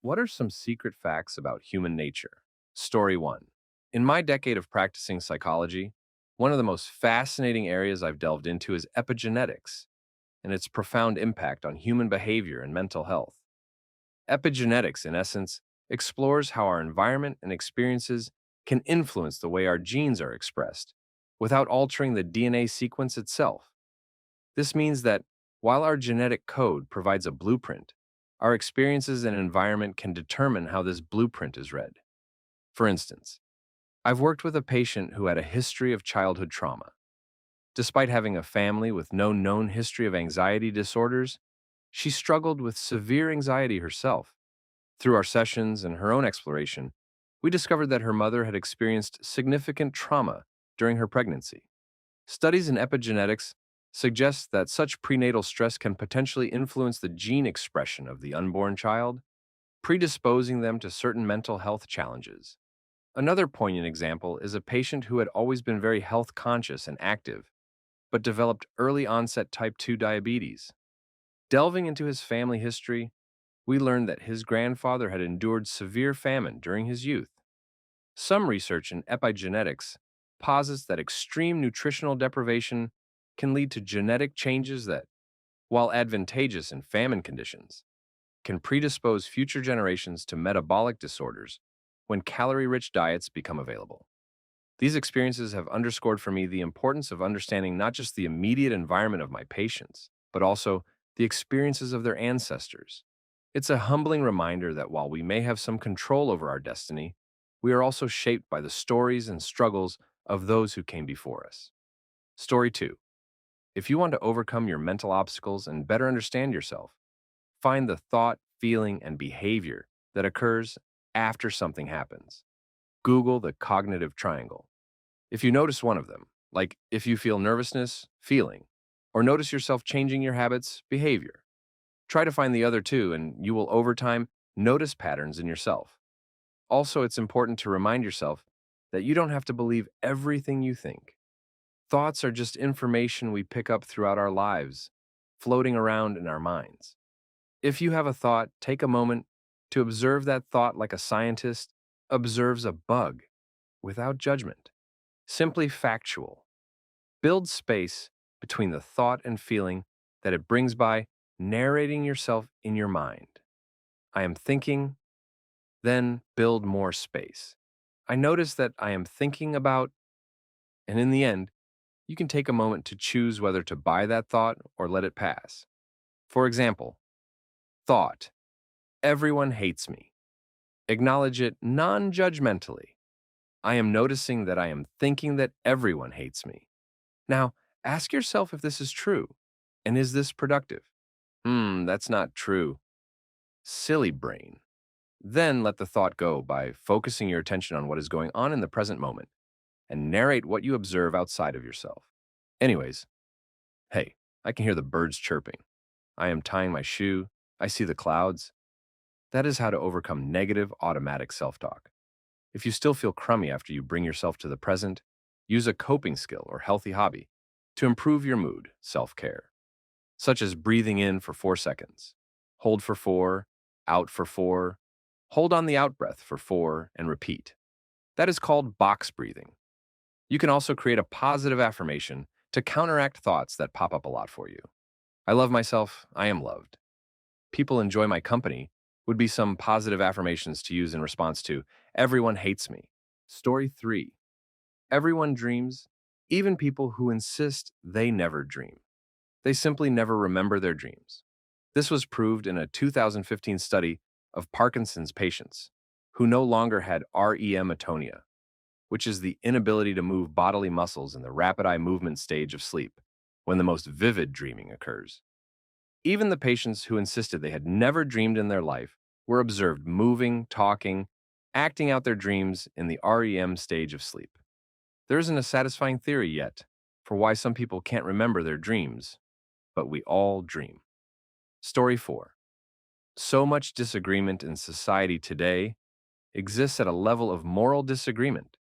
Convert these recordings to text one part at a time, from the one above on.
What are some secret facts about human nature? Story 1. In my decade of practicing psychology, one of the most fascinating areas I've delved into is epigenetics and its profound impact on human behavior and mental health. Epigenetics, in essence, explores how our environment and experiences can influence the way our genes are expressed without altering the DNA sequence itself. This means that while our genetic code provides a blueprint, our experiences and environment can determine how this blueprint is read. For instance, I've worked with a patient who had a history of childhood trauma. Despite having a family with no known history of anxiety disorders, she struggled with severe anxiety herself. Through our sessions and her own exploration, we discovered that her mother had experienced significant trauma during her pregnancy. Studies in epigenetics suggest that such prenatal stress can potentially influence the gene expression of the unborn child, predisposing them to certain mental health challenges. Another poignant example is a patient who had always been very health conscious and active, but developed early onset type 2 diabetes. Delving into his family history, we learned that his grandfather had endured severe famine during his youth. Some research in epigenetics posits that extreme nutritional deprivation can lead to genetic changes that, while advantageous in famine conditions, can predispose future generations to metabolic disorders when calorie-rich diets become available. These experiences have underscored for me the importance of understanding not just the immediate environment of my patients, but also the experiences of their ancestors. It's a humbling reminder that while we may have some control over our destiny, we are also shaped by the stories and struggles of those who came before us. Story 2. If you want to overcome your mental obstacles and better understand yourself, find the thought, feeling, and behavior that occurs after something happens. Google the cognitive triangle. If you notice one of them, like if you feel nervousness, feeling, or notice yourself changing your habits, behavior, try to find the other two and you will over time notice patterns in yourself. Also, it's important to remind yourself that you don't have to believe everything you think. Thoughts are just information we pick up throughout our lives, floating around in our minds. If you have a thought, take a moment to observe that thought like a scientist observes a bug, without judgment, simply factual. Build space between the thought and feeling that it brings by narrating yourself in your mind. I am thinking, then build more space. I notice that I am thinking about, and in the end, you can take a moment to choose whether to buy that thought or let it pass. For example, thought, everyone hates me. Acknowledge it non judgmentally. I am noticing that I am thinking that everyone hates me. Now, ask yourself if this is true. And is this productive? That's not true. Silly brain. Then let the thought go by focusing your attention on what is going on in the present moment and narrate what you observe outside of yourself. Anyways, hey, I can hear the birds chirping. I am tying my shoe. I see the clouds. That is how to overcome negative automatic self-talk. If you still feel crummy after you bring yourself to the present, use a coping skill or healthy hobby to improve your mood, self-care, such as breathing in for 4 seconds, hold for 4, out for 4, hold on the out breath for 4, and repeat. That is called box breathing. You can also create a positive affirmation to counteract thoughts that pop up a lot for you. I love myself, I am loved. People enjoy my company would be some positive affirmations to use in response to everyone hates me. Story 3. Everyone dreams, even people who insist they never dream. They simply never remember their dreams. This was proved in a 2015 study of Parkinson's patients who no longer had REM atonia, which is the inability to move bodily muscles in the rapid eye movement stage of sleep, when the most vivid dreaming occurs. Even the patients who insisted they had never dreamed in their life were observed moving, talking, acting out their dreams in the REM stage of sleep. There isn't a satisfying theory yet for why some people can't remember their dreams, but we all dream. Story 4. So much disagreement in society today exists at a level of moral disagreement,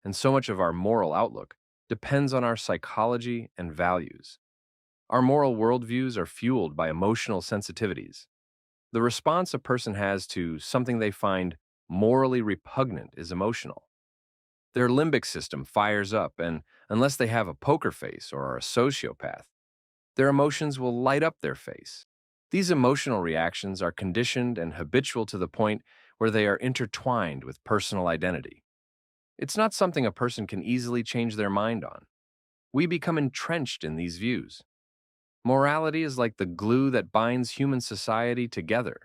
and so much of our moral outlook depends on our psychology and values. Our moral worldviews are fueled by emotional sensitivities. The response a person has to something they find morally repugnant is emotional. Their limbic system fires up, and unless they have a poker face or are a sociopath, their emotions will light up their face. These emotional reactions are conditioned and habitual to the point where they are intertwined with personal identity. It's not something a person can easily change their mind on. We become entrenched in these views. Morality is like the glue that binds human society together.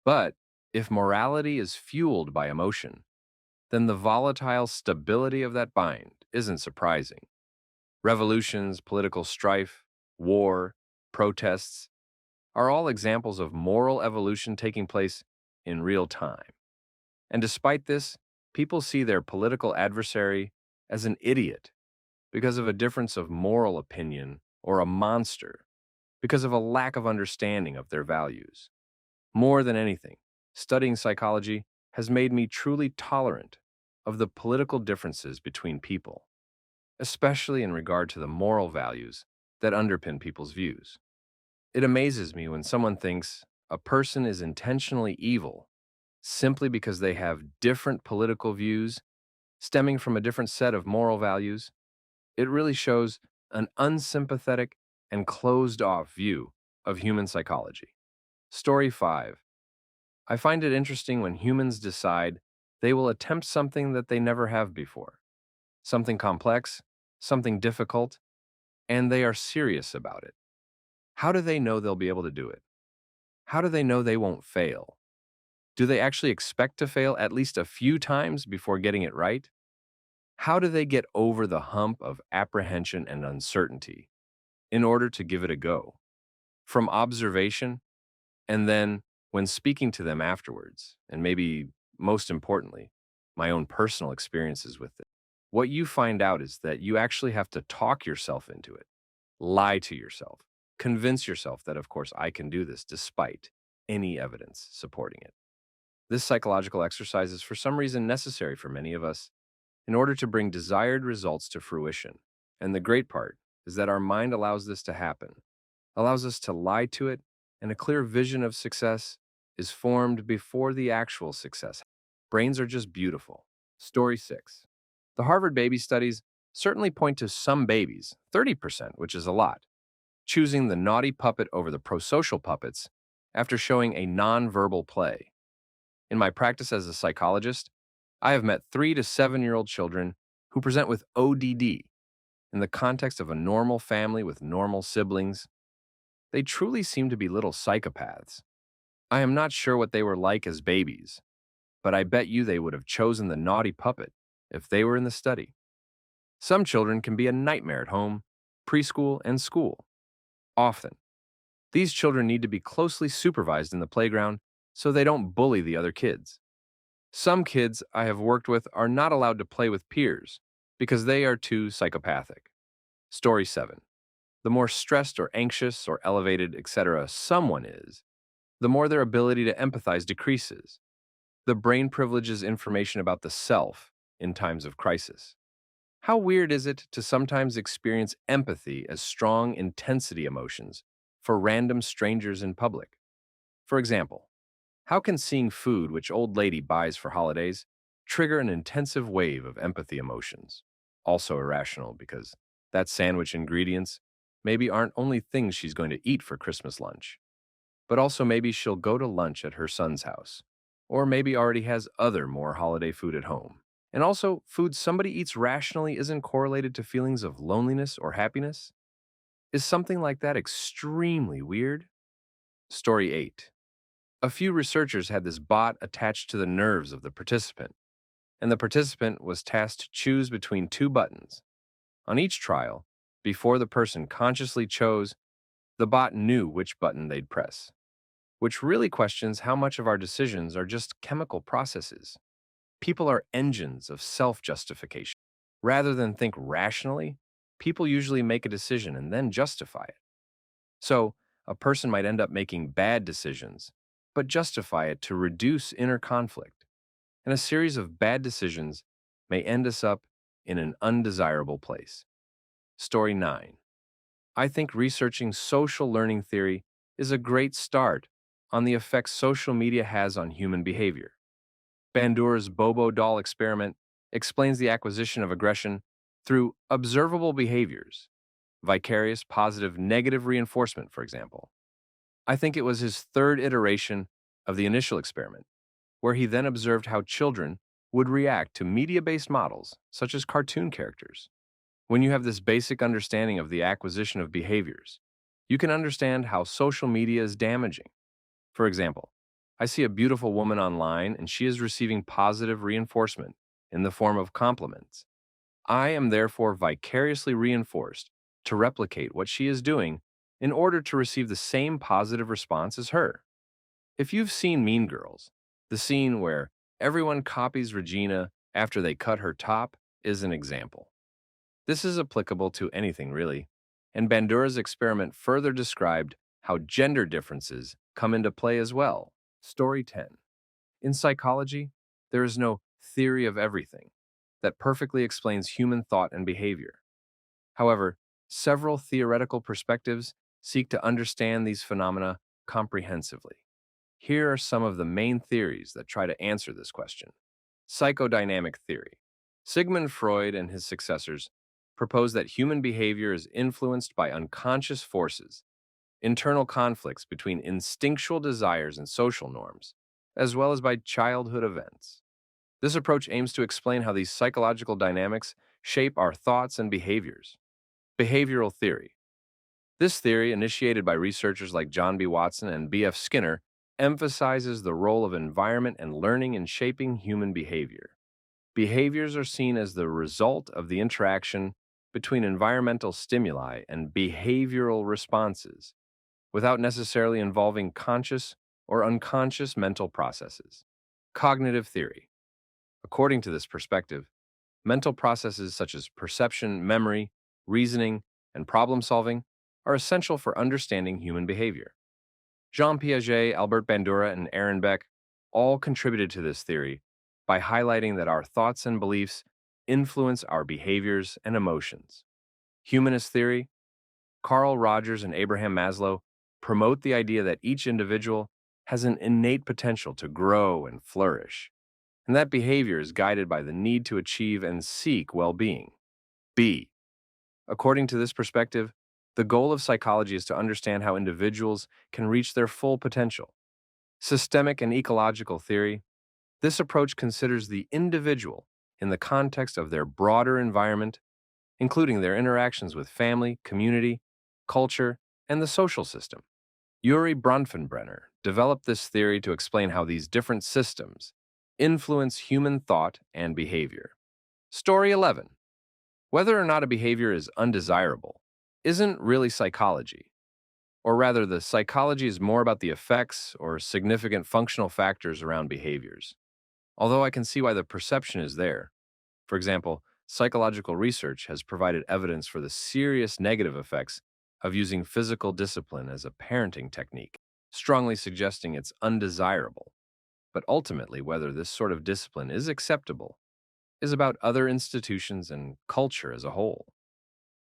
But if morality is fueled by emotion, then the volatile stability of that bind isn't surprising. Revolutions, political strife, war, protests are all examples of moral evolution taking place in real time. And despite this, people see their political adversary as an idiot because of a difference of moral opinion or a monster because of a lack of understanding of their values. More than anything, studying psychology has made me truly tolerant of the political differences between people, especially in regard to the moral values that underpin people's views. It amazes me when someone thinks a person is intentionally evil simply because they have different political views stemming from a different set of moral values. It really shows an unsympathetic and closed off view of human psychology. Story 5. I find it interesting when humans decide they will attempt something that they never have before, something complex, something difficult, and they are serious about it. How do they know they'll be able to do it? How do they know they won't fail? Do they actually expect to fail at least a few times before getting it right? How do they get over the hump of apprehension and uncertainty in order to give it a go? From observation, and then when speaking to them afterwards, and maybe most importantly, my own personal experiences with it, what you find out is that you actually have to talk yourself into it, lie to yourself, convince yourself that, of course, I can do this despite any evidence supporting it. This psychological exercise is for some reason necessary for many of us in order to bring desired results to fruition. And the great part is that our mind allows this to happen, allows us to lie to it, and a clear vision of success is formed before the actual success. Brains are just beautiful. Story 6. The Harvard baby studies certainly point to some babies, 30%, which is a lot, choosing the naughty puppet over the prosocial puppets after showing a nonverbal play. In my practice as a psychologist, I have met 3 to 7-year-old children who present with ODD in the context of a normal family with normal siblings. They truly seem to be little psychopaths. I am not sure what they were like as babies, but I bet you they would have chosen the naughty puppet if they were in the study. Some children can be a nightmare at home, preschool, and school. Often, these children need to be closely supervised in the playground so they don't bully the other kids. Some kids I have worked with are not allowed to play with peers because they are too psychopathic. Story 7. The more stressed or anxious or elevated, etc., someone is, the more their ability to empathize decreases. The brain privileges information about the self in times of crisis. How weird is it to sometimes experience empathy as strong intensity emotions for random strangers in public? For example, how can seeing food which old lady buys for holidays trigger an intensive wave of empathy emotions? Also irrational because that sandwich ingredients maybe aren't only things she's going to eat for Christmas lunch, but also maybe she'll go to lunch at her son's house, or maybe already has other more holiday food at home. And also, food somebody eats rationally isn't correlated to feelings of loneliness or happiness? Is something like that extremely weird? Story 8. A few researchers had this bot attached to the nerves of the participant, and the participant was tasked to choose between two buttons. On each trial, before the person consciously chose, the bot knew which button they'd press, which really questions how much of our decisions are just chemical processes. People are engines of self-justification. Rather than think rationally, people usually make a decision and then justify it. So, a person might end up making bad decisions, but justify it to reduce inner conflict. And a series of bad decisions may end us up in an undesirable place. Story 9. I think researching social learning theory is a great start on the effects social media has on human behavior. Bandura's Bobo doll experiment explains the acquisition of aggression through observable behaviors, vicarious, positive, negative reinforcement, for example. I think it was his third iteration of the initial experiment, where he then observed how children would react to media based models, such as cartoon characters. When you have this basic understanding of the acquisition of behaviors, you can understand how social media is damaging. For example, I see a beautiful woman online and she is receiving positive reinforcement in the form of compliments. I am therefore vicariously reinforced to replicate what she is doing in order to receive the same positive response as her. If you've seen Mean Girls, the scene where everyone copies Regina after they cut her top is an example. This is applicable to anything, really, and Bandura's experiment further described how gender differences come into play as well. Story 10. In psychology, there is no theory of everything that perfectly explains human thought and behavior. However, several theoretical perspectives seek to understand these phenomena comprehensively. Here are some of the main theories that try to answer this question. Psychodynamic theory. Sigmund Freud and his successors proposed that human behavior is influenced by unconscious forces, internal conflicts between instinctual desires and social norms, as well as by childhood events. This approach aims to explain how these psychological dynamics shape our thoughts and behaviors. Behavioral theory. This theory, initiated by researchers like John B. Watson and B.F. Skinner, emphasizes the role of environment and learning in shaping human behavior. Behaviors are seen as the result of the interaction between environmental stimuli and behavioral responses, without necessarily involving conscious or unconscious mental processes. Cognitive theory. According to this perspective, mental processes such as perception, memory, reasoning, and problem solving are essential for understanding human behavior. Jean Piaget, Albert Bandura, and Aaron Beck all contributed to this theory by highlighting that our thoughts and beliefs influence our behaviors and emotions. Humanist theory, Carl Rogers and Abraham Maslow promote the idea that each individual has an innate potential to grow and flourish, and that behavior is guided by the need to achieve and seek well-being. B. According to this perspective, the goal of psychology is to understand how individuals can reach their full potential. Systemic and ecological theory. This approach considers the individual in the context of their broader environment, including their interactions with family, community, culture, and the social system. Yuri Bronfenbrenner developed this theory to explain how these different systems influence human thought and behavior. Story 11. Whether or not a behavior is undesirable isn't really psychology, or rather, the psychology is more about the effects or significant functional factors around behaviors. Although I can see why the perception is there. For example, psychological research has provided evidence for the serious negative effects of using physical discipline as a parenting technique, strongly suggesting it's undesirable. But ultimately, whether this sort of discipline is acceptable is about other institutions and culture as a whole.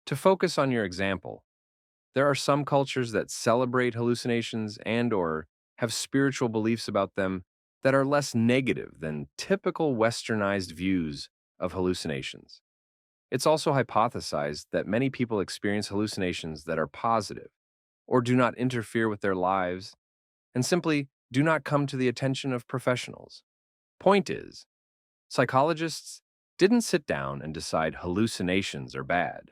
To focus on your example, there are some cultures that celebrate hallucinations and/or have spiritual beliefs about them that are less negative than typical westernized views of hallucinations. It's also hypothesized that many people experience hallucinations that are positive or do not interfere with their lives and simply do not come to the attention of professionals. Point is, psychologists didn't sit down and decide hallucinations are bad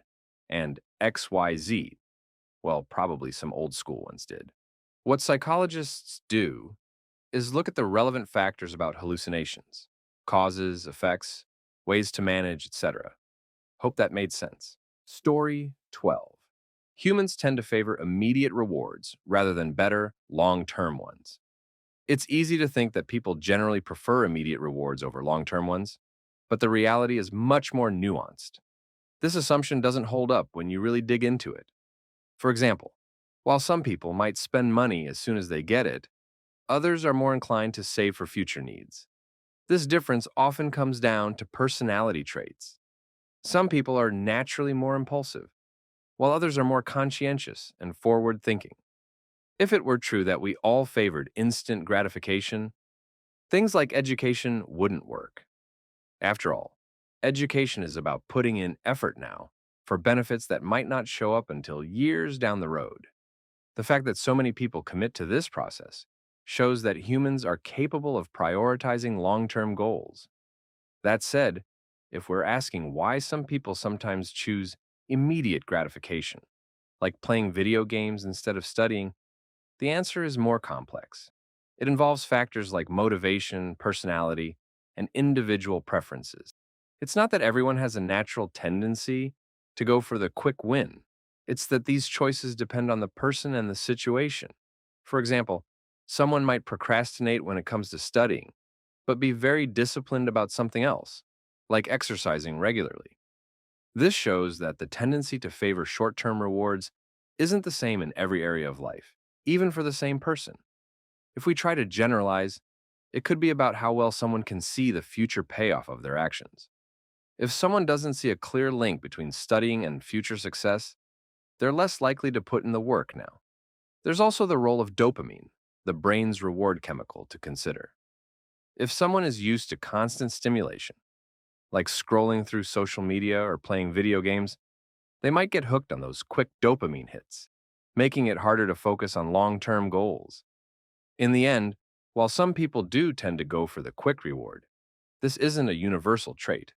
and XYZ. Well, probably some old school ones did. What psychologists do is look at the relevant factors about hallucinations, causes, effects, ways to manage, etc. Hope that made sense. Story 12. Humans tend to favor immediate rewards rather than better, long-term ones. It's easy to think that people generally prefer immediate rewards over long-term ones, but the reality is much more nuanced. This assumption doesn't hold up when you really dig into it. For example, while some people might spend money as soon as they get it, others are more inclined to save for future needs. This difference often comes down to personality traits. Some people are naturally more impulsive, while others are more conscientious and forward-thinking. If it were true that we all favored instant gratification, things like education wouldn't work. After all, education is about putting in effort now for benefits that might not show up until years down the road. The fact that so many people commit to this process shows that humans are capable of prioritizing long-term goals. That said, if we're asking why some people sometimes choose immediate gratification, like playing video games instead of studying, the answer is more complex. It involves factors like motivation, personality, and individual preferences. It's not that everyone has a natural tendency to go for the quick win. It's that these choices depend on the person and the situation. For example, someone might procrastinate when it comes to studying, but be very disciplined about something else, like exercising regularly. This shows that the tendency to favor short term rewards isn't the same in every area of life, even for the same person. If we try to generalize, it could be about how well someone can see the future payoff of their actions. If someone doesn't see a clear link between studying and future success, they're less likely to put in the work now. There's also the role of dopamine, the brain's reward chemical, to consider. If someone is used to constant stimulation, like scrolling through social media or playing video games, they might get hooked on those quick dopamine hits, making it harder to focus on long-term goals. In the end, while some people do tend to go for the quick reward, this isn't a universal trait.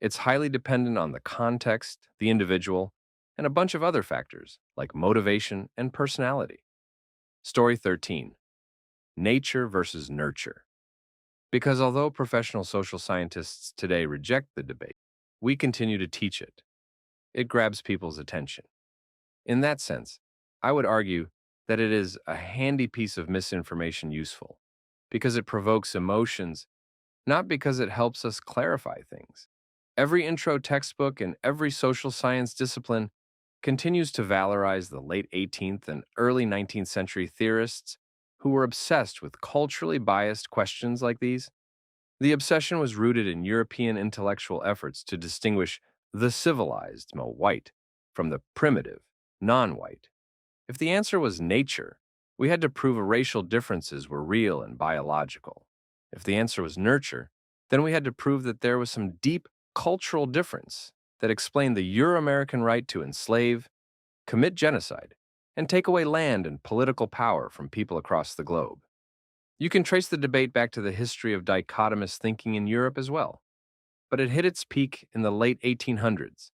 It's highly dependent on the context, the individual, and a bunch of other factors like motivation and personality. Story 13. Nature versus nurture. Because although professional social scientists today reject the debate, we continue to teach it. It grabs people's attention. In that sense, I would argue that it is a handy piece of misinformation useful, because it provokes emotions, not because it helps us clarify things. Every intro textbook and every social science discipline continues to valorize the late 18th and early 19th century theorists who were obsessed with culturally biased questions like these. The obsession was rooted in European intellectual efforts to distinguish the civilized, white, from the primitive, non-white. If the answer was nature, we had to prove racial differences were real and biological. If the answer was nurture, then we had to prove that there was some deep cultural difference that explained the Euro-American right to enslave, commit genocide, and take away land and political power from people across the globe. You can trace the debate back to the history of dichotomous thinking in Europe as well, but it hit its peak in the late 1800s.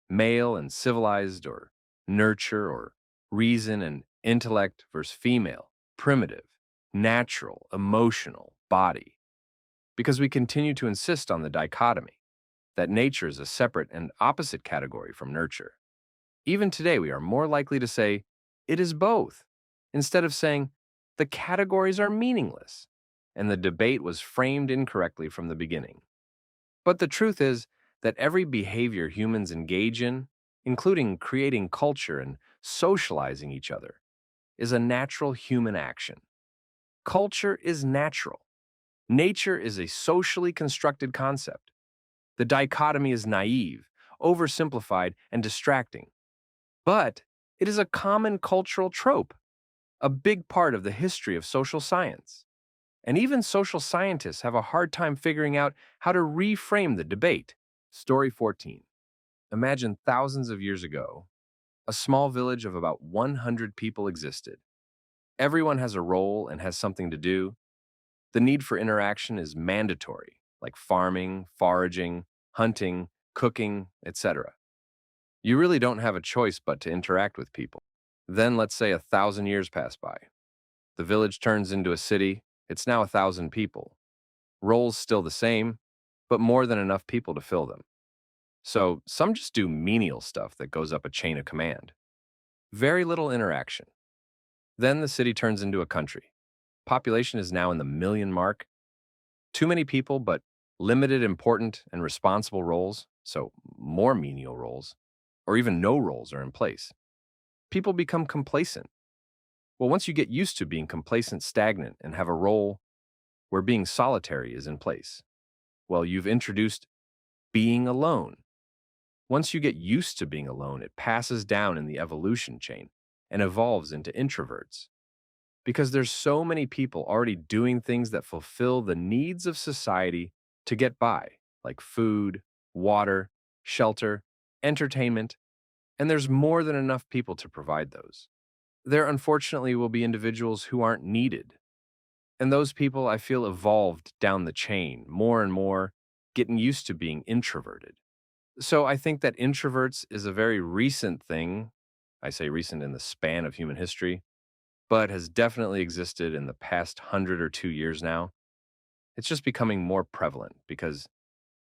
Male and civilized, or nurture, or reason and intellect versus female, primitive, natural, emotional, body. Because we continue to insist on the dichotomy, that nature is a separate and opposite category from nurture. Even today, we are more likely to say, it is both, instead of saying, the categories are meaningless, and the debate was framed incorrectly from the beginning. But the truth is that every behavior humans engage in, including creating culture and socializing each other, is a natural human action. Culture is natural. Nature is a socially constructed concept. The dichotomy is naive, oversimplified, and distracting. But it is a common cultural trope, a big part of the history of social science. And even social scientists have a hard time figuring out how to reframe the debate. Story 14. Imagine thousands of years ago, a small village of about 100 people existed. Everyone has a role and has something to do. The need for interaction is mandatory, like farming, foraging, hunting, cooking, etc. You really don't have a choice but to interact with people. Then let's say 1,000 years pass by. The village turns into a city. It's now 1,000 people. Roles still the same, but more than enough people to fill them. So some just do menial stuff that goes up a chain of command. Very little interaction. Then the city turns into a country. Population is now in the million mark. Too many people, but limited important and responsible roles, so more menial roles, or even no roles are in place. People become complacent. Well, once you get used to being complacent, stagnant, and have a role where being solitary is in place, well, you've introduced being alone. Once you get used to being alone, it passes down in the evolution chain and evolves into introverts. because there's so many people already doing things that fulfill the needs of society to get by, like food, water, shelter, entertainment, and there's more than enough people to provide those. There unfortunately will be individuals who aren't needed, and those people I feel evolved down the chain more and more, getting used to being introverted. So I think that introverts is a very recent thing. I say recent in the span of human history, but has definitely existed in the past 100 or 2 years now. It's just becoming more prevalent because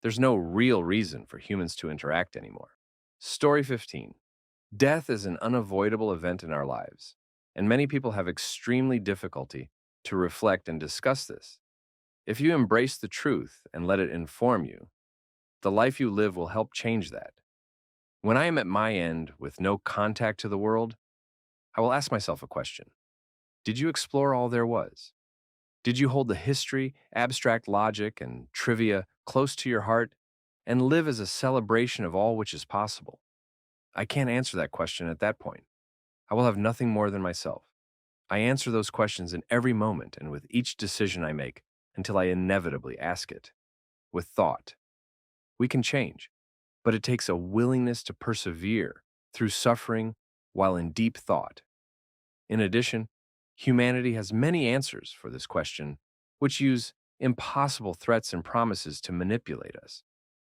there's no real reason for humans to interact anymore. Story 15. Death is an unavoidable event in our lives, and many people have extremely difficulty to reflect and discuss this. If you embrace the truth and let it inform you, the life you live will help change that. When I am at my end with no contact to the world, I will ask myself a question. Did you explore all there was? Did you hold the history, abstract logic, and trivia close to your heart and live as a celebration of all which is possible? I can't answer that question at that point. I will have nothing more than myself. I answer those questions in every moment and with each decision I make until I inevitably ask it. With thought, we can change, but it takes a willingness to persevere through suffering while in deep thought. In addition, humanity has many answers for this question, which use impossible threats and promises to manipulate us.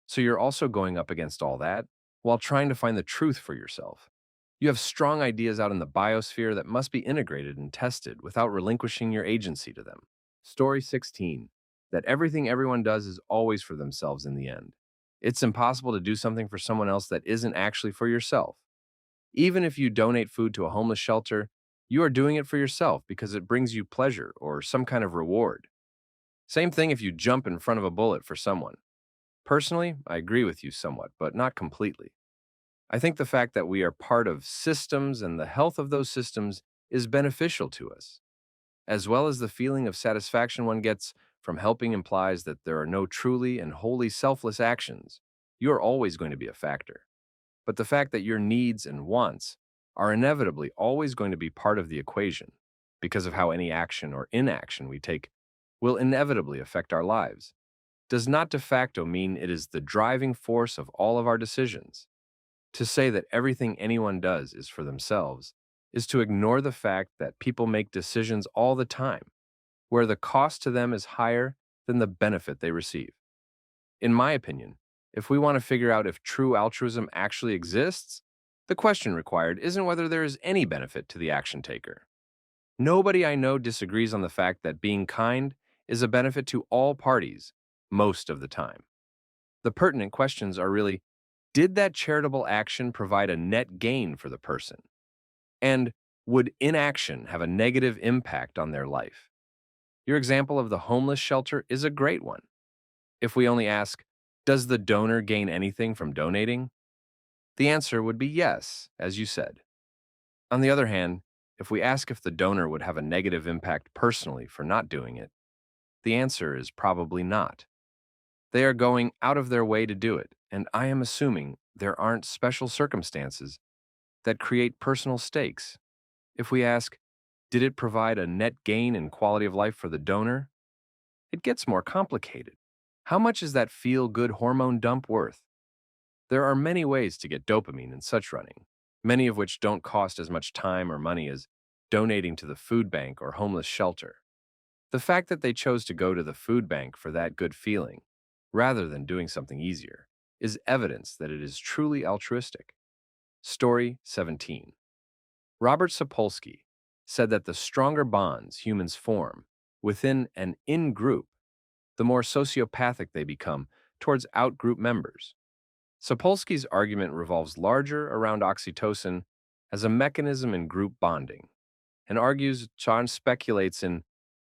So you're also going up against all that while trying to find the truth for yourself. You have strong ideas out in the biosphere that must be integrated and tested without relinquishing your agency to them. Story 16. That everything everyone does is always for themselves in the end. It's impossible to do something for someone else that isn't actually for yourself. Even if you donate food to a homeless shelter, you are doing it for yourself because it brings you pleasure or some kind of reward. Same thing if you jump in front of a bullet for someone. Personally, I agree with you somewhat, but not completely. I think the fact that we are part of systems and the health of those systems is beneficial to us, as well as the feeling of satisfaction one gets from helping implies that there are no truly and wholly selfless actions. You are always going to be a factor. But the fact that your needs and wants are inevitably always going to be part of the equation because of how any action or inaction we take will inevitably affect our lives does not de facto mean it is the driving force of all of our decisions. To say that everything anyone does is for themselves is to ignore the fact that people make decisions all the time where the cost to them is higher than the benefit they receive. In my opinion, if we want to figure out if true altruism actually exists, the question required isn't whether there is any benefit to the action taker. Nobody I know disagrees on the fact that being kind is a benefit to all parties most of the time. The pertinent questions are really, did that charitable action provide a net gain for the person? And would inaction have a negative impact on their life? Your example of the homeless shelter is a great one. If we only ask, does the donor gain anything from donating? The answer would be yes, as you said. On the other hand, if we ask if the donor would have a negative impact personally for not doing it, the answer is probably not. They are going out of their way to do it, and I am assuming there aren't special circumstances that create personal stakes. If we ask, did it provide a net gain in quality of life for the donor? It gets more complicated. How much is that feel-good hormone dump worth? There are many ways to get dopamine in such running, many of which don't cost as much time or money as donating to the food bank or homeless shelter. The fact that they chose to go to the food bank for that good feeling, rather than doing something easier, is evidence that it is truly altruistic. Story 17. Robert Sapolsky said that the stronger bonds humans form within an in-group, the more sociopathic they become towards out-group members. Sapolsky's argument revolves larger around oxytocin as a mechanism in group bonding, and argues Chan speculates in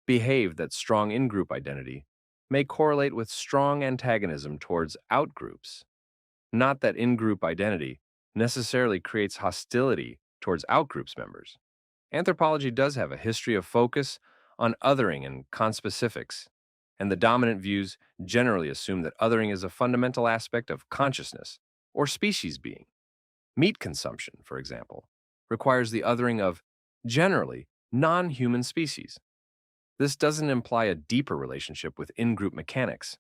behave that strong in-group identity may correlate with strong antagonism towards out-groups, not that in-group identity necessarily creates hostility towards out-groups members. Anthropology does have a history of focus on othering and conspecifics, and the dominant views generally assume that othering is a fundamental aspect of consciousness or species being. Meat consumption, for example, requires the othering of, generally, non-human species. This doesn't imply a deeper relationship with in-group mechanics,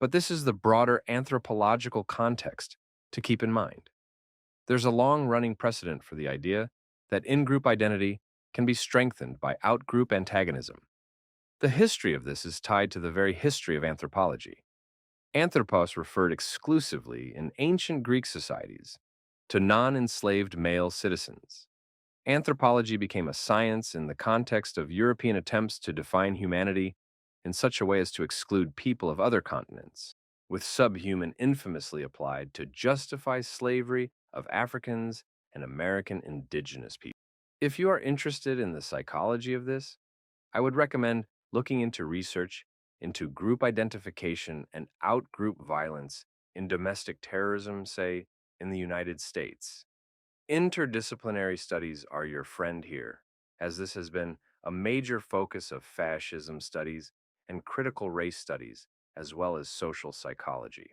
but this is the broader anthropological context to keep in mind. There's a long-running precedent for the idea that in-group identity can be strengthened by out-group antagonism. The history of this is tied to the very history of anthropology. Anthropos referred exclusively in ancient Greek societies to non-enslaved male citizens. Anthropology became a science in the context of European attempts to define humanity in such a way as to exclude people of other continents, with subhuman infamously applied to justify slavery of Africans and American indigenous people. If you are interested in the psychology of this, I would recommend looking into research into group identification and out-group violence in domestic terrorism, say, in the United States. Interdisciplinary studies are your friend here, as this has been a major focus of fascism studies and critical race studies, as well as social psychology.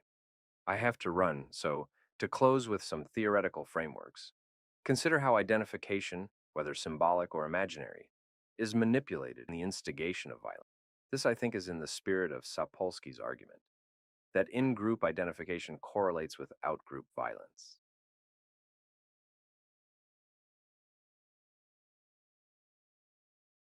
I have to run, so to close with some theoretical frameworks, consider how identification, whether symbolic or imaginary, is manipulated in the instigation of violence. This, I think, is in the spirit of Sapolsky's argument that in-group identification correlates with out-group violence.